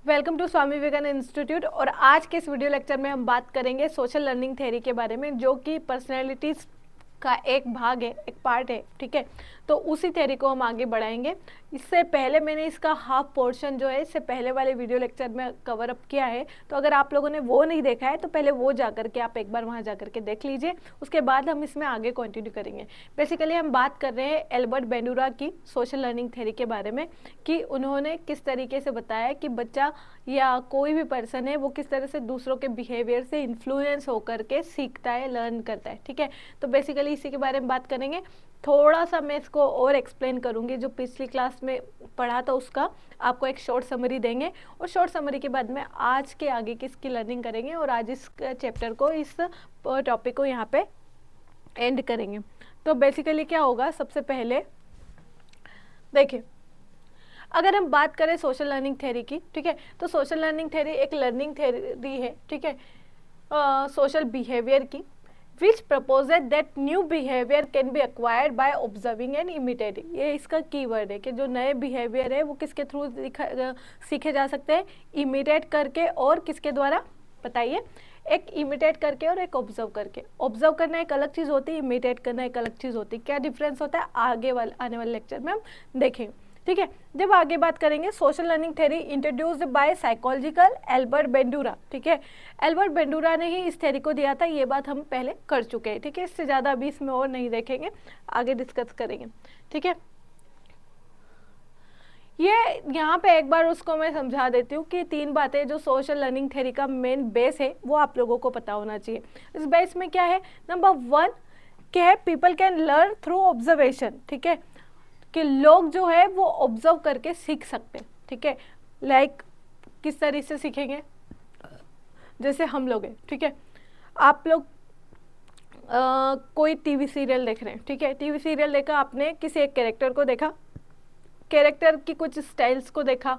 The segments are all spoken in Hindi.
Welcome to Swami Vivekananda institute. और आज के इस वीडियो लेक्चर में हम बात करेंगे सोशल लर्निंग थ्योरी के बारे में, जो कि पर्सनैलिटीज का एक भाग है, एक पार्ट है। ठीक है, तो उसी थ्योरी को हम आगे बढ़ाएंगे। इससे पहले मैंने इसका हाफ पोर्शन जो है इससे पहले वाले वीडियो लेक्चर में कवर अप किया है, तो अगर आप लोगों ने वो नहीं देखा है तो पहले वो जा करके आप एक बार वहाँ जा करके देख लीजिए, उसके बाद हम इसमें आगे कंटिन्यू करेंगे। बेसिकली हम बात कर रहे हैं एल्बर्ट बेंडूरा की सोशल लर्निंग थ्योरी के बारे में, कि उन्होंने किस तरीके से बताया कि बच्चा या कोई भी पर्सन है वो किस तरह से दूसरों के बिहेवियर से इन्फ्लुएंस होकर के सीखता है, लर्न करता है। ठीक है, तो बेसिकली इसी के बारे में बात करेंगे। थोड़ा सा मैं इसको और एक्सप्लेन करूंगी, जो पिछली क्लास में पढ़ा था उसका आपको एक शॉर्ट समरी देंगे, और शॉर्ट समरी के बाद में आज के आगे की इसकी लर्निंग करेंगे और आज इस चैप्टर को, इस टॉपिक को यहाँ पे एंड करेंगे। तो बेसिकली क्या होगा, सबसे पहले देखिए, अगर हम बात करें सोशल लर्निंग थ्योरी की, ठीक है, तो सोशल लर्निंग थ्योरी एक लर्निंग थ्योरी है, ठीक है, सोशल बिहेवियर की, which proposes that new behavior can be acquired by observing and imitating। ये इसका कीवर्ड है कि जो नए बिहेवियर है वो किसके थ्रू सीखे जा सकते हैं, इमिटेट करके, और किसके द्वारा बताइए, एक इमिटेट करके और एक ऑब्जर्व करके। ऑब्जर्व करना एक अलग चीज़ होती है, इमिटेट करना एक अलग चीज़ होती है। क्या डिफरेंस होता है आगे वाले आने वाले लेक्चर में हम देखेंगे। ठीक है, जब आगे बात करेंगे, social learning theory introduced by psychological Albert Bandura. ठीक है, एल्बर्ट बेंडूरा ने ही इस थ्योरी को दिया था, ये बात हम पहले कर चुके हैं। ठीक है, इससे ज़्यादा अभी इसमें और नहीं देखेंगे, आगे डिस्कस करेंगे। ठीक है, ये यहाँ पे एक बार उसको मैं समझा देती हूँ कि तीन बातें जो सोशल लर्निंग थ्योरी का मेन बेस है वो आप लोगों को पता होना चाहिए। इस बेस में क्या है, नंबर वन क्या है, people can learn through observation. ठीक है, कि लोग जो है वो ऑब्जर्व करके सीख सकते हैं। ठीक है, लाइक किस तरह से सीखेंगे, जैसे हम लोग हैं। ठीक है, आप लोग कोई टीवी सीरियल देख रहे हैं। ठीक है, टीवी सीरियल देखा आपने, किसी एक कैरेक्टर को देखा, कैरेक्टर की कुछ स्टाइल्स को देखा,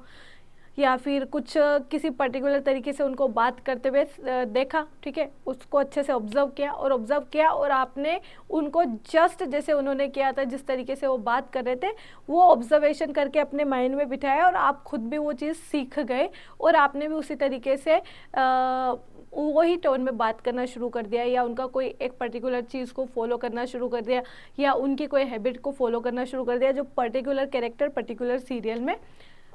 या फिर कुछ किसी पर्टिकुलर तरीके से उनको बात करते हुए देखा। ठीक है, उसको अच्छे से ऑब्जर्व किया और आपने उनको जस्ट जैसे उन्होंने किया था, जिस तरीके से वो बात कर रहे थे, वो ऑब्जर्वेशन करके अपने माइंड में बिठाया, और आप खुद भी वो चीज़ सीख गए, और आपने भी उसी तरीके से वही टोन में बात करना शुरू कर दिया, या उनका कोई एक पर्टिकुलर चीज़ को फॉलो करना शुरू कर दिया, या उनकी कोई हैबिट को फॉलो करना शुरू कर दिया जो पर्टिकुलर कैरेक्टर पर्टिकुलर सीरियल में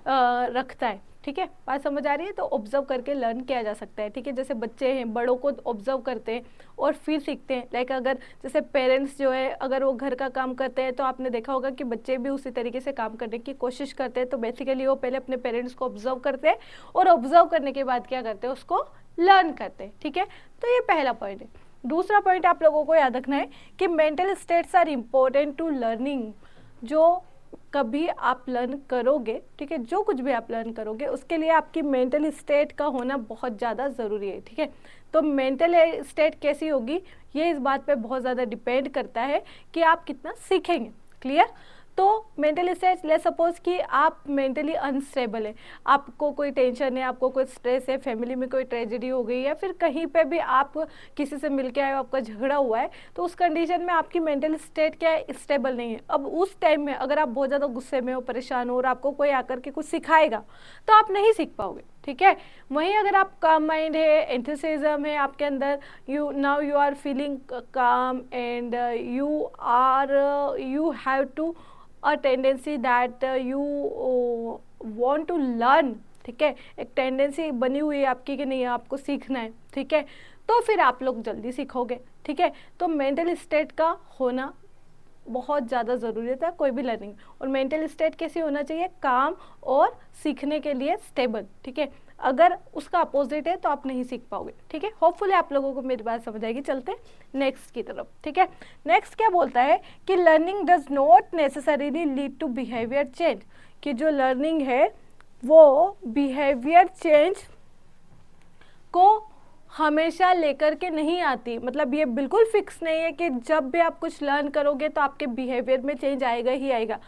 रखता है। ठीक है, बात समझ आ रही है। तो ऑब्जर्व करके लर्न किया जा सकता है। ठीक है, जैसे बच्चे हैं, बड़ों को ऑब्जर्व करते हैं और फिर सीखते हैं। लाइक अगर जैसे पेरेंट्स जो है, अगर वो घर का काम करते हैं तो आपने देखा होगा कि बच्चे भी उसी तरीके से काम करने की कोशिश करते हैं। तो बेसिकली वो पहले अपने पेरेंट्स को ऑब्जर्व करते हैं, और ऑब्जर्व करने के बाद क्या करते हैं, उसको लर्न करते हैं। ठीक है, तो ये पहला पॉइंट है। दूसरा पॉइंट आप लोगों को याद रखना है कि mental states are important to learning. जो कभी आप लर्न करोगे, ठीक है, जो कुछ भी आप लर्न करोगे उसके लिए आपकी मेंटल स्टेट का होना बहुत ज़्यादा ज़रूरी है। ठीक है, तो मेंटल स्टेट कैसी होगी ये इस बात पे बहुत ज़्यादा डिपेंड करता है कि आप कितना सीखेंगे। क्लियर। तो मेंटल स्टेट, ले सपोज कि आप मेंटली अनस्टेबल है, आपको कोई टेंशन है, आपको कोई स्ट्रेस है, फैमिली में कोई ट्रेजेडी हो गई, या फिर कहीं पे भी आप किसी से मिल के आए हो, आपका झगड़ा हुआ है, तो उस कंडीशन में आपकी मेंटल स्टेट क्या है, स्टेबल नहीं है। अब उस टाइम में अगर आप बहुत ज़्यादा गुस्से में हो, परेशान हो, और आपको कोई आकर के कुछ सिखाएगा तो आप नहीं सीख पाओगे। ठीक है, वहीं अगर आप काम माइंड है, एंथुसियाज्म है आपके अंदर, you are feeling calm, and you have to a tendency that you want to learn। ठीक है, एक टेंडेंसी बनी हुई है आपकी कि नहीं आपको सीखना है। ठीक है, तो फिर आप लोग जल्दी सीखोगे। ठीक है, तो मेंटल स्टेट का होना बहुत ज़्यादा ज़रूरी होता है कोई भी लर्निंग। और मेंटल स्टेट कैसी होना चाहिए, काम और सीखने के लिए स्टेबल। ठीक है, अगर उसका अपोजिट है तो आप नहीं सीख पाओगे। ठीक है, होपफुली आप लोगों को मेरी बात समझ आएगी। चलते नेक्स्ट की तरफ। ठीक है, नेक्स्ट क्या बोलता है कि learning does not necessarily lead to behaviour change. कि जो लर्निंग है वो बिहेवियर चेंज को हमेशा लेकर के नहीं आती। मतलब ये बिल्कुल फिक्स नहीं है कि जब भी आप कुछ लर्न करोगे तो आपके बिहेवियर में चेंज आएगा ही आएगा।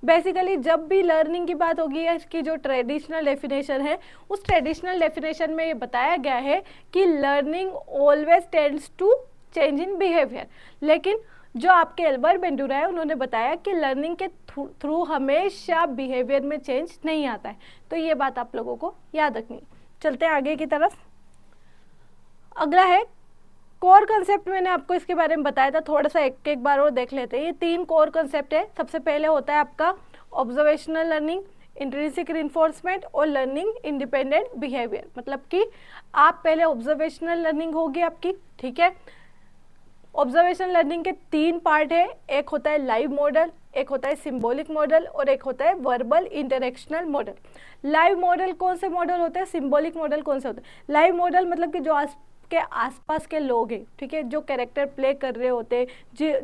बेसिकली जब भी लर्निंग की बात होगी, इसकी जो ट्रेडिशनल डेफिनेशन है, उस ट्रेडिशनल डेफिनेशन में ये बताया गया है कि learning always tends to change in behaviour. लेकिन जो आपके एल्बर्ट बेंडूरा है उन्होंने बताया कि लर्निंग के थ्रू हमेशा बिहेवियर में चेंज नहीं आता है। तो ये बात आप लोगों को याद रखनी। चलते हैं आगे की तरफ। अगला है कोर कंसेप्ट। मैंने आपको इसके बारे में बताया था, थोड़ा सा एक एक बार और देख लेते हैं। ये 3 कोर कंसेप्ट है। सबसे पहले होता है आपका ऑब्जर्वेशनल लर्निंग, इंट्रिंसिक रिइंफोर्समेंट और लर्निंग इंडिपेंडेंट बिहेवियर। मतलब कि आप पहले ऑब्जर्वेशनल लर्निंग होगी आपकी, ठीक है। ऑब्जर्वेशनल लर्निंग के 3 पार्ट है, एक होता है लाइव मॉडल, एक होता है सिंबॉलिक मॉडल और एक होता है verbal interactional model. Live model कौन से मॉडल होते हैं, सिंबॉलिक मॉडल कौन से होते हैं। लाइव मॉडल मतलब कि जो आपके आसपास के लोग हैं, ठीक है, जो कैरेक्टर प्ले कर रहे होते हैं,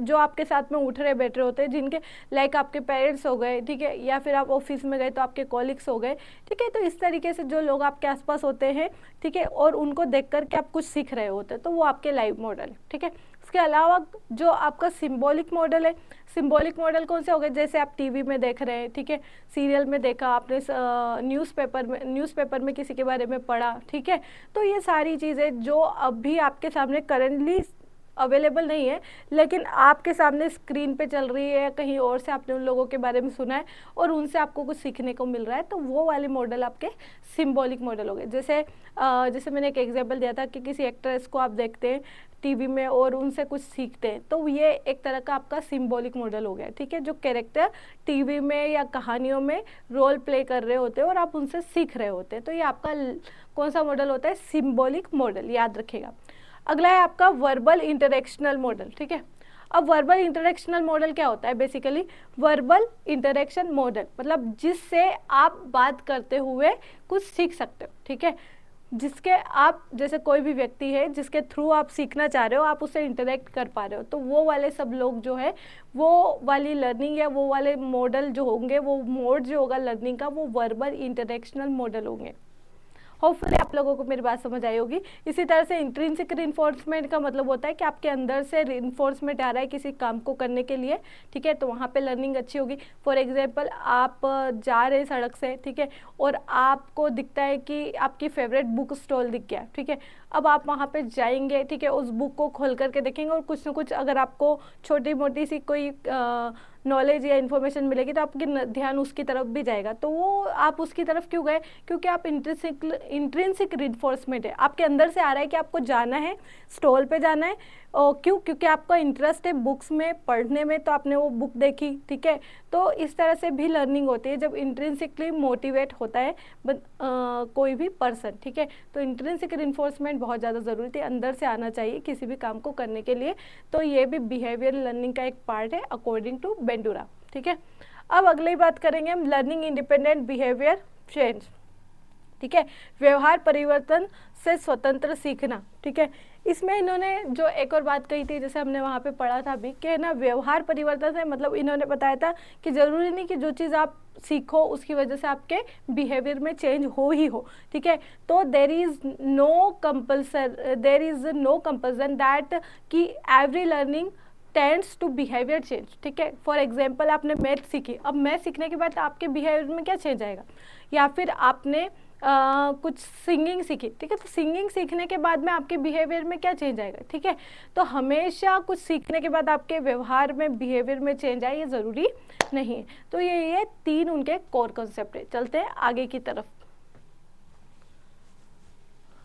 जो आपके साथ में उठ रहे बैठ रहे होते हैं, जिनके लाइक आपके पेरेंट्स हो गए, ठीक है, या फिर आप ऑफिस में गए तो आपके कॉलिग्स हो गए, ठीक है। तो इस तरीके से जो लोग आपके आसपास होते हैं, ठीक है, और उनको देख करके आप कुछ सीख रहे होते हैं, तो वो आपके लाइव मॉडल है, ठीक है। इसके अलावा जो आपका सिंबॉलिक मॉडल है, सिंबॉलिक मॉडल कौन से हो गए, जैसे आप टीवी में देख रहे हैं, ठीक है, सीरियल में देखा आपने, न्यूज़पेपर में किसी के बारे में पढ़ा, ठीक है। तो ये सारी चीज़ें जो अभी आपके सामने करंटली अवेलेबल नहीं है, लेकिन आपके सामने स्क्रीन पे चल रही है, कहीं और से आपने उन लोगों के बारे में सुना है और उनसे आपको कुछ सीखने को मिल रहा है, तो वो वाले मॉडल आपके सिंबॉलिक मॉडल हो गए। जैसे मैंने एक एग्जांपल दिया था कि किसी एक्ट्रेस को आप देखते हैं टीवी में और उनसे कुछ सीखते हैं, तो ये एक तरह का आपका सिंबॉलिक मॉडल हो गया, ठीक है। जो कैरेक्टर टीवी में या कहानियों में रोल प्ले कर रहे होते हैं और आप उनसे सीख रहे होते हैं, तो ये आपका कौन सा मॉडल होता है, सिंबॉलिक मॉडल, याद रखिएगा। अगला है आपका वर्बल इंटरेक्शनल मॉडल, ठीक है। अब वर्बल इंटरेक्शनल मॉडल क्या होता है, बेसिकली वर्बल इंटरेक्शन मॉडल मतलब जिससे आप बात करते हुए कुछ सीख सकते हो, ठीक है। जिसके आप, जैसे कोई भी व्यक्ति है जिसके थ्रू आप सीखना चाह रहे हो, आप उससे इंटरेक्ट कर पा रहे हो, तो वो वाले सब लोग जो है, वो वाली लर्निंग या वो वाले मॉडल जो होंगे, वो मोड जो होगा लर्निंग का, वो वर्बल इंटरेक्शनल मॉडल होंगे। होपफुली आप लोगों को मेरी बात समझ आई होगी। इसी तरह से इंट्रिंसिक रिइंफोर्समेंट का मतलब होता है कि आपके अंदर से रिइंफोर्समेंट आ रहा है किसी काम को करने के लिए, ठीक है, तो वहाँ पे लर्निंग अच्छी होगी। फॉर एग्जांपल आप जा रहे हैं सड़क से, ठीक है, और आपको दिखता है कि आपकी फेवरेट बुक स्टॉल दिख गया, ठीक है। अब आप वहाँ पे जाएंगे, ठीक है, उस बुक को खोल करके देखेंगे और कुछ ना कुछ अगर आपको छोटी मोटी सी कोई नॉलेज या इन्फॉर्मेशन मिलेगी तो आपकी ध्यान उसकी तरफ भी जाएगा। तो वो आप उसकी तरफ क्यों गए, क्योंकि आप इंट्रिंसिक रिइंफोर्समेंट है, आपके अंदर से आ रहा है कि आपको जाना है, स्टॉल पे जाना है। और क्यों, क्योंकि आपका इंटरेस्ट है बुक्स में, पढ़ने में, तो आपने वो बुक देखी, ठीक है। तो इस तरह से भी लर्निंग होती है जब इंट्रिंसिकली मोटिवेट होता है कोई भी पर्सन, ठीक है। तो इंट्रिंसिक रिइंफोर्समेंट बहुत ज़्यादा ज़रूरी है, अंदर से आना चाहिए किसी भी काम को करने के लिए। तो ये भी बिहेवियर लर्निंग का एक पार्ट है अकॉर्डिंग टू बेंडूरा, ठीक है। अब अगली बात करेंगे हम लर्निंग इंडिपेंडेंट बिहेवियर चेंज, ठीक है, व्यवहार परिवर्तन से स्वतंत्र सीखना, ठीक है। इसमें इन्होंने जो एक और बात कही थी, जैसे हमने वहाँ पे पढ़ा था अभी, कि ना व्यवहार परिवर्तन से मतलब इन्होंने बताया था कि ज़रूरी नहीं कि जो चीज़ आप सीखो उसकी वजह से आपके बिहेवियर में चेंज हो ही हो, ठीक है। तो there is no compulsion that कि every learning tends to behaviour change, ठीक है। फॉर एग्जाम्पल आपने मैथ सीखी, अब मैथ सीखने के बाद आपके बिहेवियर में क्या चेंज आएगा, या फिर आपने कुछ सिंगिंग सीखी, ठीक है, तो सिंगिंग सीखने के बाद में आपके बिहेवियर में क्या चेंज आएगा, ठीक है। तो हमेशा कुछ सीखने के बाद आपके व्यवहार में, बिहेवियर में चेंज आए, ये ज़रूरी नहीं है। तो ये 3 उनके कोर कॉन्सेप्ट है। चलते हैं आगे की तरफ।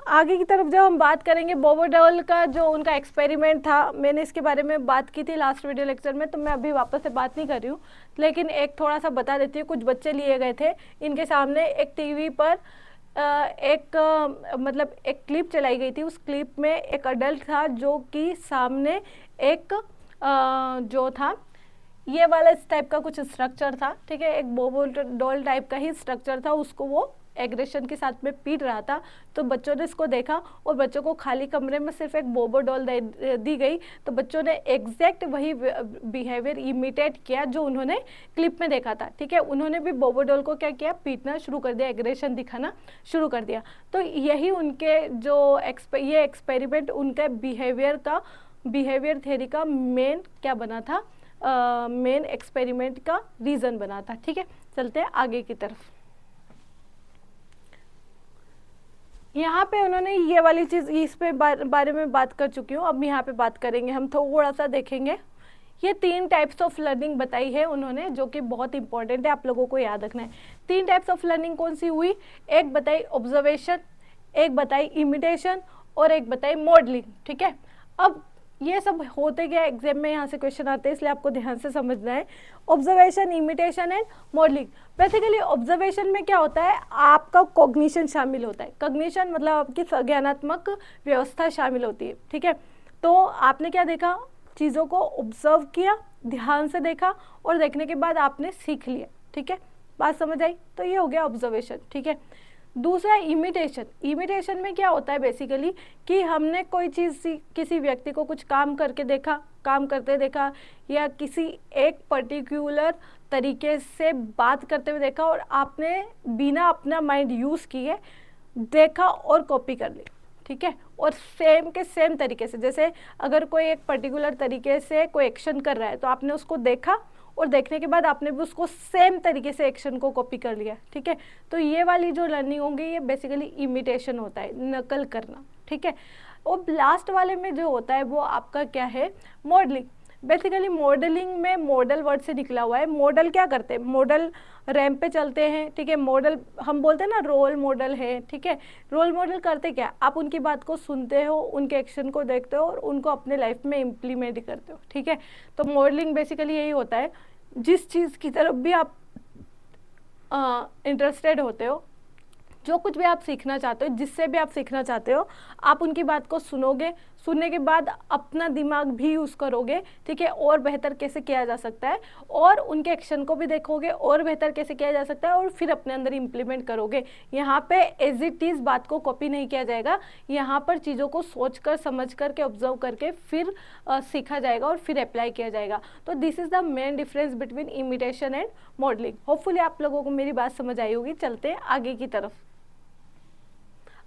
आगे की तरफ जब हम बात करेंगे बोबोडॉल का जो उनका एक्सपेरिमेंट था, मैंने इसके बारे में बात की थी लास्ट वीडियो लेक्चर में, तो मैं अभी वापस से बात नहीं कर रही हूँ, लेकिन एक थोड़ा सा बता देती हूँ। कुछ बच्चे लिए गए थे, इनके सामने एक टीवी पर मतलब एक क्लिप चलाई गई थी। उस क्लिप में एक अडल्ट था जो कि सामने एक जो था ये वाला इस टाइप का कुछ स्ट्रक्चर था, ठीक है, एक बोबो डॉल टाइप का ही स्ट्रक्चर था, उसको वो एग्रेशन के साथ में पीट रहा था। तो बच्चों ने इसको देखा और बच्चों को खाली कमरे में सिर्फ एक बोबो डॉल दी गई, तो बच्चों ने एग्जैक्ट वही बिहेवियर इमिटेट किया जो उन्होंने क्लिप में देखा था, ठीक है। उन्होंने भी बोबो डॉल को क्या किया, पीटना शुरू कर दिया, एग्रेशन दिखाना शुरू कर दिया। तो यही उनके जो ये एक्सपेरिमेंट उनके बिहेवियर थ्योरी का मेन क्या बना था, मेन एक्सपेरिमेंट का रीज़न बना था, ठीक है। चलते हैं आगे की तरफ। यहाँ पे उन्होंने ये वाली चीज़ इस पे बारे में बात कर चुकी हूँ, अब यहाँ पे बात करेंगे हम, थोड़ा सा देखेंगे। ये 3 टाइप्स ऑफ लर्निंग बताई है उन्होंने, जो कि बहुत इंपॉर्टेंट है, आप लोगों को याद रखना है। 3 टाइप्स ऑफ लर्निंग कौन सी हुई? एक बताई ऑब्जर्वेशन, एक बताई इमिटेशन और एक बताई मॉडलिंग। ठीक है, अब ये सब होते क्या एग्जाम में, यहाँ से क्वेश्चन आते हैं, इसलिए आपको ध्यान से समझना है। Observation, imitation and modelling. Basically observation में क्या होता है, आपका कॉग्निशन शामिल होता है। कॉग्निशन मतलब आपकी संज्ञानात्मक व्यवस्था शामिल होती है। ठीक है, तो आपने क्या देखा, चीज़ों को ऑब्जर्व किया, ध्यान से देखा और देखने के बाद आपने सीख लिया। ठीक है, बात समझ आई? तो ये हो गया ऑब्जर्वेशन। ठीक है, दूसरा इमिटेशन। इमिटेशन में क्या होता है बेसिकली कि हमने कोई चीज़, किसी व्यक्ति को कुछ काम करके देखा, काम करते देखा, या किसी एक पर्टिकुलर तरीके से बात करते हुए देखा और आपने बिना अपना माइंड यूज़ किए देखा और कॉपी कर ली। ठीक है, और सेम के सेम तरीके से, जैसे अगर कोई एक पर्टिकुलर तरीके से कोई एक्शन कर रहा है तो आपने उसको देखा और देखने के बाद आपने भी उसको सेम तरीके से एक्शन को कॉपी कर लिया। ठीक है, तो ये वाली जो लर्निंग होगी ये बेसिकली इमिटेशन होता है, नकल करना। ठीक है, और लास्ट वाले में जो होता है वो आपका क्या है, मॉडलिंग। बेसिकली मॉडलिंग में मॉडल वर्ड से निकला हुआ है। मॉडल क्या करते हैं, मॉडल रैंप पे चलते हैं। ठीक है, मॉडल हम बोलते हैं ना रोल मॉडल है। ठीक है, रोल मॉडल करते क्या, आप उनकी बात को सुनते हो, उनके एक्शन को देखते हो और उनको अपने लाइफ में इम्प्लीमेंट करते हो। ठीक है, तो मॉडलिंग बेसिकली यही होता है, जिस चीज़ की तरफ भी आप इंटरेस्टेड होते हो, जो कुछ भी आप सीखना चाहते हो, जिससे भी आप सीखना चाहते हो, आप उनकी बात को सुनोगे, सुनने के बाद अपना दिमाग भी यूज़ करोगे। ठीक है, और बेहतर कैसे किया जा सकता है, और उनके एक्शन को भी देखोगे और बेहतर कैसे किया जा सकता है, और फिर अपने अंदर इम्प्लीमेंट करोगे। यहाँ पे एज इट इज़ बात को कॉपी नहीं किया जाएगा, यहाँ पर चीज़ों को सोच कर, समझ करके, ऑब्जर्व करके फिर सीखा जाएगा और फिर अप्लाई किया जाएगा। तो this is the main difference between imitation and modelling. Hopefully आप लोगों को मेरी बात समझ आई होगी। चलते हैं आगे की तरफ।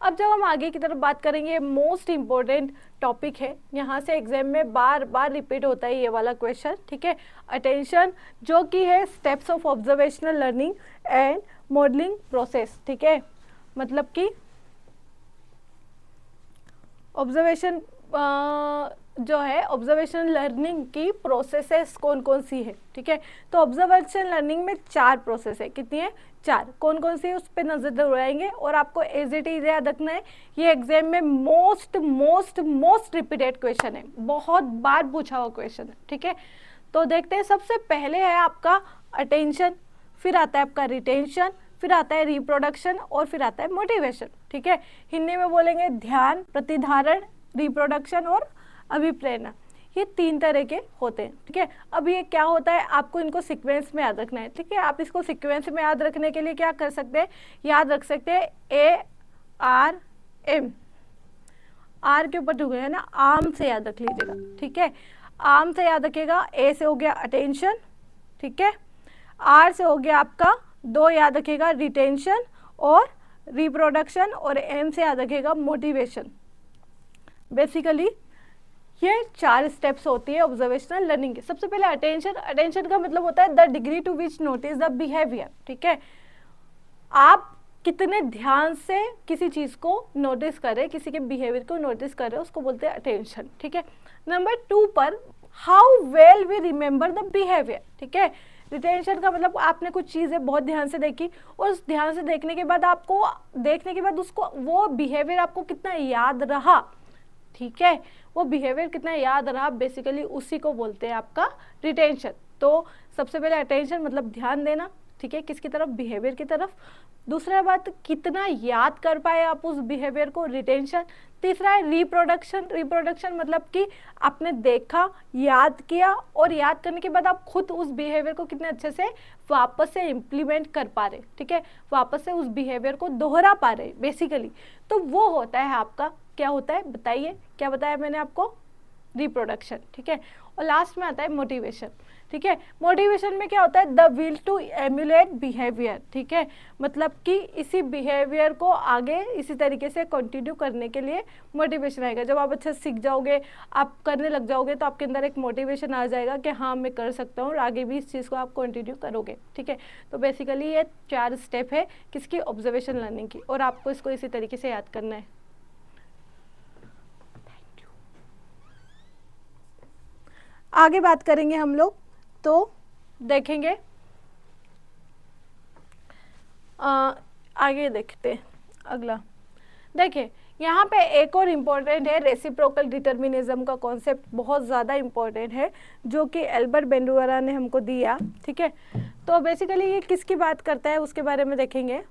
अब जब हम आगे की तरफ बात करेंगे, मोस्ट इम्पोर्टेंट टॉपिक है, यहाँ से एग्जाम में बार बार रिपीट होता है ये वाला क्वेश्चन। ठीक है, अटेंशन, जो कि है steps of observational learning and modelling process. ठीक है, मतलब कि ऑब्जर्वेशन जो है, ऑब्जर्वेशन लर्निंग की प्रोसेसेस कौन कौन सी है। ठीक है, तो ऑब्जर्वेशन लर्निंग में 4 प्रोसेस है। कितनी है? 4। कौन कौन सी है उस पर नजर दौड़ाएंगे और आपको एज इट इज याद रखना है। ये एग्जाम में मोस्ट रिपीटेड क्वेश्चन है, बहुत बार पूछा हुआ क्वेश्चन है। ठीक है, तो देखते हैं। सबसे पहले है आपका अटेंशन, फिर आता है आपका रिटेंशन, फिर आता है रिप्रोडक्शन और फिर आता है मोटिवेशन। ठीक है, हिंदी में बोलेंगे ध्यान, प्रतिधारण, रिप्रोडक्शन और अभिप्रेरणा। ये 3 तरह के होते हैं। ठीक है, अब ये क्या होता है, आपको इनको सीक्वेंस में याद रखना है। ठीक है, आप इसको सीक्वेंस में याद रखने के लिए क्या कर सकते हैं, याद रख सकते हैं ARM। आर के ऊपर टूक है ना, आर्म से याद रख लीजिएगा। ठीक है, आर्म से याद रखिएगा। ए से हो गया अटेंशन। ठीक है, आर से हो गया आपका 2 याद रखिएगा, रिटेंशन और रिप्रोडक्शन, और एम से याद रखिएगा मोटिवेशन। बेसिकली ये 4 स्टेप्स होती है ऑब्जर्वेशनल लर्निंग की। सबसे पहले अटेंशन। अटेंशन का मतलब होता है the degree to which notice the behaviour. ठीक है, आप कितने ध्यान से किसी चीज़ को नोटिस करें, किसी के बिहेवियर को नोटिस करें, उसको बोलते हैं अटेंशन। ठीक है, नंबर 2 पर how well we remember the behaviour. ठीक है, रिटेंशन का मतलब आपने कुछ चीज़ें बहुत ध्यान से देखी और उस ध्यान से देखने के बाद आपको, देखने के बाद उसको, वो बिहेवियर आपको कितना याद रहा। ठीक है, वो बिहेवियर कितना याद रहा, बेसिकली उसी को बोलते हैं आपका रिटेंशन। तो सबसे पहले अटेंशन मतलब ध्यान देना। ठीक है, किसकी तरफ, बिहेवियर की तरफ। दूसरा बात, कितना याद कर पाए आप उस बिहेवियर को, रिटेंशन। तीसरा है रिप्रोडक्शन। रिप्रोडक्शन मतलब कि आपने देखा, याद किया और याद करने के बाद आप खुद उस बिहेवियर को कितने अच्छे से वापस से इम्प्लीमेंट कर पा रहे। ठीक है, वापस से उस बिहेवियर को दोहरा पा रहे बेसिकली। तो वो होता है आपका, क्या होता है बताइए, क्या बताया मैंने आपको, रिप्रोडक्शन। ठीक है, और लास्ट में आता है मोटिवेशन। ठीक है, मोटिवेशन में क्या होता है, the will to emulate behaviour. ठीक है, मतलब कि इसी बिहेवियर को आगे इसी तरीके से कंटिन्यू करने के लिए मोटिवेशन आएगा। जब आप अच्छा सीख जाओगे, आप करने लग जाओगे, तो आपके अंदर एक मोटिवेशन आ जाएगा कि हाँ मैं कर सकता हूँ, और आगे भी इस चीज़ को आप कंटिन्यू करोगे। ठीक है, तो बेसिकली ये 4 स्टेप है किसकी, ऑब्जर्वेशन लर्निंग की, और आपको इसको इसी तरीके से याद करना है। आगे बात करेंगे हम लोग तो देखेंगे, आगे देखते हैं अगला। देखिए यहाँ पे एक और इम्पॉर्टेंट है, रेसिप्रोकल डिटर्मिनिज्म का कॉन्सेप्ट बहुत ज़्यादा इम्पॉर्टेंट है जो कि एल्बर्ट बेंडुआरा ने हमको दिया, ठीक है। तो बेसिकली ये किसकी बात करता है उसके बारे में देखेंगे।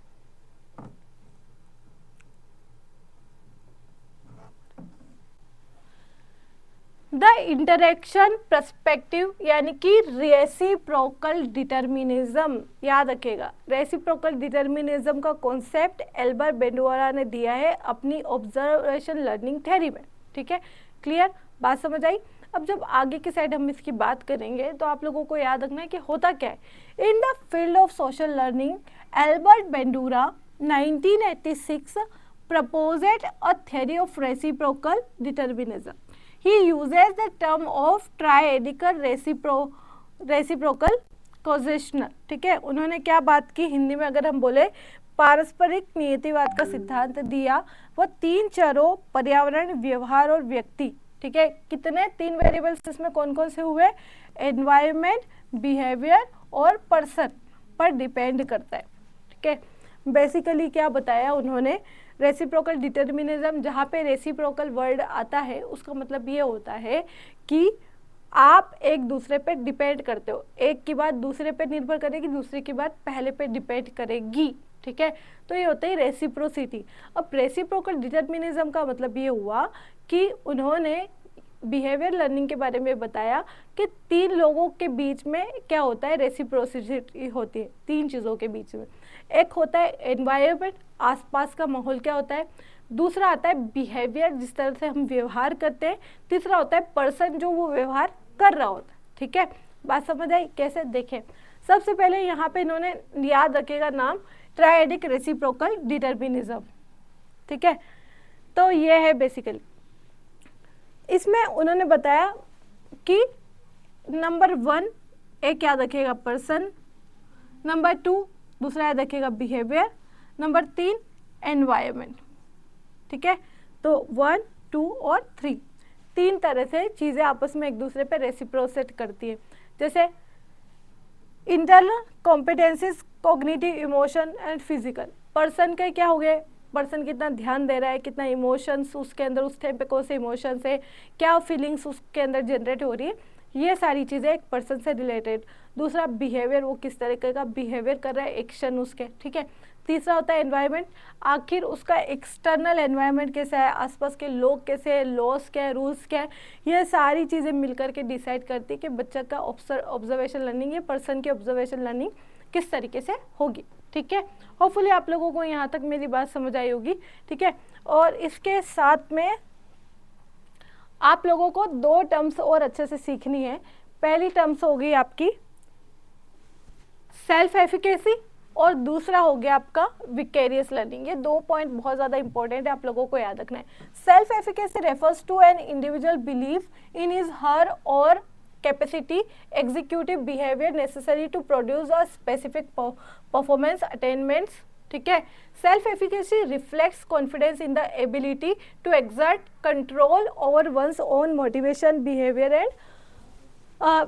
द इंटरेक्शन पर्सपेक्टिव यानी कि रेसिप्रोकल डिटर्मिनिज्म, याद रखिएगा रेसिप्रोकल डिटर्मिनिज्म का कॉन्सेप्ट एल्बर्ट बेंडुआरा ने दिया है अपनी ऑब्जर्वेशन लर्निंग थ्योरी में, ठीक है। क्लियर, बात समझ आई। अब जब आगे की साइड हम इसकी बात करेंगे तो आप लोगों को याद रखना है कि होता क्या है। In the field of social learning Albert Bandura 1986 proposed a theory of reciprocal determinism. He uses the term of triadical reciprocal causation, ठीक है। उन्होंने क्या बात की, हिंदी में अगर हम बोले पारस्परिक नियतिवाद का सिद्धांत दिया। वो 3 चरों पर्यावरण, व्यवहार और व्यक्ति, ठीक है, कितने 3 वेरिएबल्स इसमें कौन कौन से हुए, एनवायरमेंट, बिहेवियर और पर्सन पर डिपेंड करता है, ठीक है। बेसिकली क्या बताया उन्होंने, रेसिप्रोकल डिटर्मिनिज्म, जहाँ पे रेसिप्रोकल वर्ड आता है उसका मतलब ये होता है कि आप एक दूसरे पे डिपेंड करते हो, एक की बात दूसरे पे निर्भर करेगी, दूसरे की बात पहले पे डिपेंड करेगी, ठीक है। तो ये होता है रेसिप्रोसिटी। अब रेसिप्रोकल डिटर्मिनिज्म का मतलब ये हुआ कि उन्होंने बिहेवियर लर्निंग के बारे में बताया कि 3 लोगों के बीच में क्या होता है, रेसिप्रोसिटी होती है 3 चीज़ों के बीच में। एक होता है एनवायरनमेंट, आसपास का माहौल क्या होता है, दूसरा आता है बिहेवियर, जिस तरह से हम व्यवहार करते हैं, तीसरा होता है पर्सन, जो वो व्यवहार कर रहा होता है, ठीक है। बात समझ आई कैसे, देखें सबसे पहले यहाँ पे इन्होंने याद रखेगा नाम ट्रायडिक रेसिप्रोकल डिटर्मिनिज्म, ठीक है। तो ये है बेसिकली, इसमें उन्होंने बताया कि नंबर 1 एक याद रखेगा पर्सन, नंबर 2 दूसरा याद रखेगा बिहेवियर, नंबर 3 एनवायरनमेंट, ठीक है। तो 1, 2 और 3 तरह से चीज़ें आपस में एक दूसरे पे रेसिप्रोसेट करती है। जैसे internal competencies, cognitive, emotion and physical. Person के क्या हो गए, पर्सन कितना ध्यान दे रहा है, कितना इमोशंस उसके अंदर, उस टाइम पे कौन से इमोशंस है, क्या फीलिंग्स उसके अंदर जनरेट हो रही है, ये सारी चीज़ें एक पर्सन से रिलेटेड। दूसरा बिहेवियर, वो किस तरीके का बिहेवियर कर रहा है, एक्शन उसके, ठीक है। तीसरा होता है एनवायरनमेंट, आखिर उसका एक्सटर्नल एनवायरनमेंट कैसा है, आसपास के लोग कैसे हैं, लॉस क्या है, रूल्स क्या है, ये सारी चीज़ें मिलकर के डिसाइड करती है कि बच्चा का ऑब्जर्वेशन लर्निंग या पर्सन की ऑब्जर्वेशन लर्निंग किस तरीके से होगी, ठीक है। होपफुली आप लोगों को यहाँ तक मेरी बात समझ आई होगी, ठीक है। और इसके साथ में आप लोगों को 2 टर्म्स और अच्छे से सीखनी है। पहली टर्म्स होगी आपकी सेल्फ एफिकेसी और दूसरा हो गया आपका विकेरियस लर्निंग। ये 2 पॉइंट बहुत ज़्यादा इंपॉर्टेंट है, आप लोगों को याद रखना है। Self efficacy refers to an individual belief in his her or capacity, executive behavior necessary to produce a specific performance attainments, ठीक है। Self efficacy reflects confidence in the ability to exert control over one's own motivation, behaviour and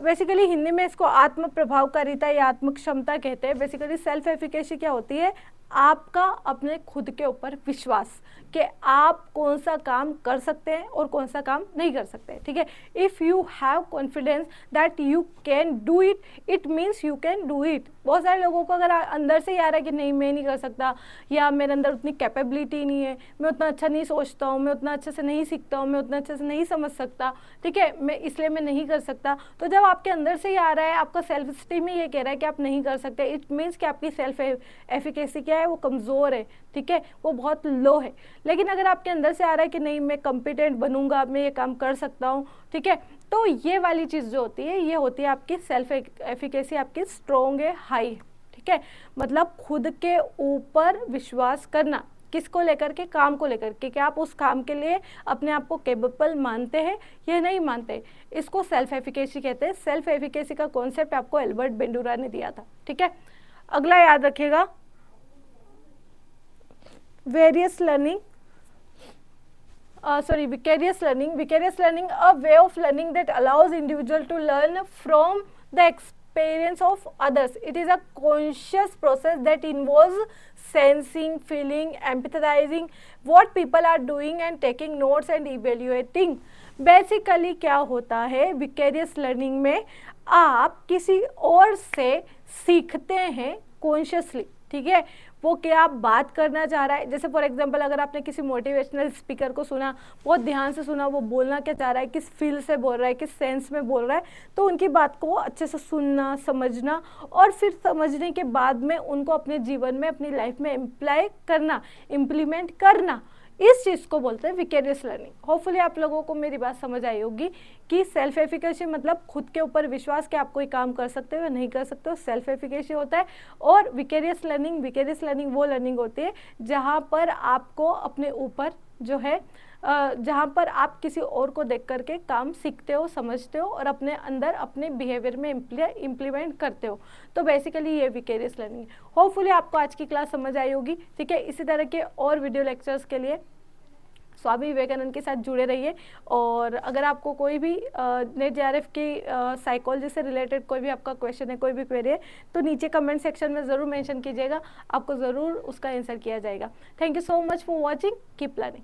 basically Hindi में इसको आत्म प्रभावकारिता या आत्म क्षमता कहते हैं। बेसिकली सेल्फ एफिकेसी क्या होती है, आपका अपने खुद के ऊपर विश्वास कि आप कौन सा काम कर सकते हैं और कौन सा काम नहीं कर सकते, ठीक है। If you have confidence that you can do it, it means you can do it. बहुत सारे लोगों को अगर अंदर से ही आ रहा है कि नहीं मैं नहीं कर सकता, या मेरे अंदर उतनी कैपेबिलिटी नहीं है, मैं उतना अच्छा नहीं सोचता हूँ, मैं उतना अच्छे से नहीं सीखता हूँ, मैं उतना अच्छे से नहीं समझ सकता, ठीक है, मैं इसलिए मैं नहीं कर सकता। तो जब आपके अंदर से ही आ रहा है, आपका सेल्फ स्टीम ही ये कह रहा है कि आप नहीं कर सकते, इट मीन्स कि आपकी सेल्फ एफिकेसी क्या है, वो कमज़ोर है, ठीक है, वो बहुत लो है। लेकिन अगर आपके अंदर से आ रहा है कि नहीं मैं कॉम्पिटेंट बनूंगा, मैं ये काम कर सकता हूँ, ठीक है, तो ये वाली चीज़ जो होती है ये होती है आपकी सेल्फ एफिकेसी, आपकी स्ट्रॉन्ग है, हाई, ठीक है। मतलब खुद के ऊपर विश्वास करना, किसको लेकर के, काम को लेकर के, कि आप उस काम के लिए अपने आप को कैपेबल मानते हैं या नहीं मानते, इसको सेल्फ एफिकेसी कहते हैं। सेल्फ एफिकेसी का कॉन्सेप्ट आपको एल्बर्ट बेंडुआरा ने दिया था, ठीक है। अगला याद रखिएगा various learning. Vicarious learning, a way of learning that allows individual to learn from the experience of others. It is a conscious process that involves sensing, feeling, empathizing what people are doing and taking notes and evaluating. Basically क्या होता है विकेरियस लर्निंग में, आप किसी और से सीखते हैं कॉन्शियसली, ठीक है। वो क्या आप बात करना चाह रहा है, जैसे फॉर एग्जांपल अगर आपने किसी मोटिवेशनल स्पीकर को सुना, बहुत ध्यान से सुना, वो बोलना क्या चाह रहा है, किस फील से बोल रहा है, किस सेंस में बोल रहा है, तो उनकी बात को अच्छे से सुनना, समझना और फिर समझने के बाद में उनको अपने जीवन में, अपनी लाइफ में इम्प्लाई करना, इम्प्लीमेंट करना, इस चीज़ को बोलते हैं विकेरियस लर्निंग। होपफुली आप लोगों को मेरी बात समझ आई होगी कि सेल्फ एफिकेसी मतलब खुद के ऊपर विश्वास कि आप कोई काम कर सकते हो या नहीं कर सकते हो, सेल्फ एफिकेसी होता है। और विकेरियस लर्निंग वो लर्निंग होती है जहाँ पर आपको अपने ऊपर जो है जहाँ पर आप किसी और को देख करके काम सीखते हो, समझते हो और अपने अंदर अपने बिहेवियर में इम्प्लीमेंट करते हो। तो बेसिकली ये विकेरियस लर्निंग है। होपफुली आपको आज की क्लास समझ आई होगी, ठीक है। इसी तरह के और वीडियो लेक्चर्स के लिए स्वामी विवेकानंद के साथ जुड़े रहिए। और अगर आपको कोई भी नेट जेआरएफ की साइकोलॉजी से रिलेटेड कोई भी आपका क्वेश्चन है, कोई भी क्वेरी है, तो नीचे कमेंट सेक्शन में ज़रूर मेंशन कीजिएगा, आपको ज़रूर उसका आंसर किया जाएगा। Thank you so much for watching, keep learning.